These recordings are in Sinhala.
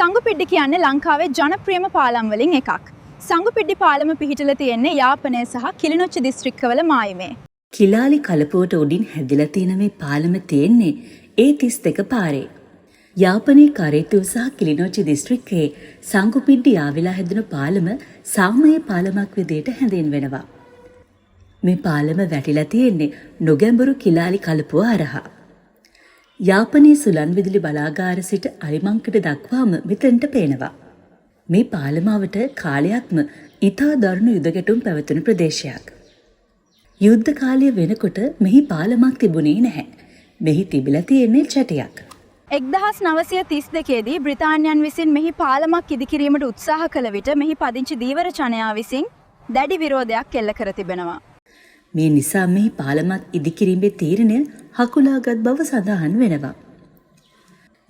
සංගුපිඩ්ඩි කියන්නේ ලංකාවේ ජනප්‍රියම පාලම් වලින් එකක්. සංගුපිඩ්ඩි පාලම පිහිටලා තියෙන්නේ යාපනය සහ කිලිනොච්චි දිස්ත්‍රික්කවල මායිමේ. කිලාලි කලපුවට උඩින් හැදිලා තියෙන මේ පාලම තියෙන්නේ A32 පාරේ. යාපනයේ කරේතු සහ කිලිනොච්චි දිස්ත්‍රික්කයේ සංගුපිඩ්ඩි ආවිලා හැදුණු පාලම සාමයේ පාලමක් විදිහට හැඳින්වෙනවා. මේ පාලම වැටිලා තියෙන්නේ නොගැඹුරු කිලාලි කලපුව හරහා. යාපනයේ සුලන් විදුලි බලාගාර සිට අලිමංකඩ දක්වාම මෙතෙන්ට පේනවා. මේ පාලමාවට කාලයක්ම ඉතා දරුණු යුද ගැටුම් පැවතුණු ප්‍රදේශයක්. යුද්ධ කාලය වෙනකොට මෙහි පාලමක් තිබුණේ නැහැ. මෙහි තිබිලා තියෙන්නේ චැටියක්. 1932 දී බ්‍රිතාන්‍යයන් විසින් මෙහි පාලමක් ඉදිකිරීමට උත්සාහ කළ විට මෙහි පදිංචි දීවර ජනයා විසින් දැඩි විරෝධයක් එල්ල කර තිබෙනවා. මේ නිසා මෙහි පාලමක් ඉදිකිරීමේ තීරණය හකුලාගත් බව සඳහන් වෙනවා.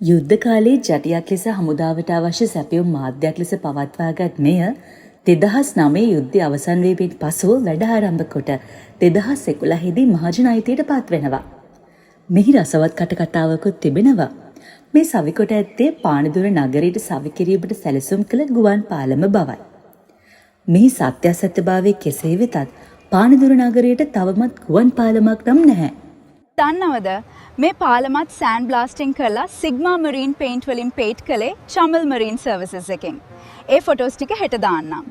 යුද්ධ කාලයේ ජටියක් ලෙස හමුදාවට අවශ්‍ය සැපයුම් මාධ්‍යයක් ලෙස පවත්වාගත් මෙය 2009 යුද්ධය අවසන් වීමෙන් පසුව වැඩ ආරම්භ කොට 2011 දී මහජන අයිතියට පත් වෙනවා. මෙහි රසවත් කටකතාවකුත් තිබෙනවා. මේ සවිකොට ඇත්තේ පානදුර නගරයට සවි කිරීමට සැලසුම් කළ ගුවන් පාලම බවයි. මෙහි සත්‍යාසත්‍යභාවය කෙසේ වෙතත් පානදුර නගරයට තවමත් ගුවන් පාලමක් නම් නැහැ. දන්නවද මේ පාලමත් සෑන්ඩ් බ්ලාස්ටිං කරලා සිග්මා මරීන් පේන්ට් වලින් පේන්ට් කළේ චමල් මරීන් සර්විසස් එකෙන්. ඒ ෆොටෝස් ටික හෙට දාන්නම්.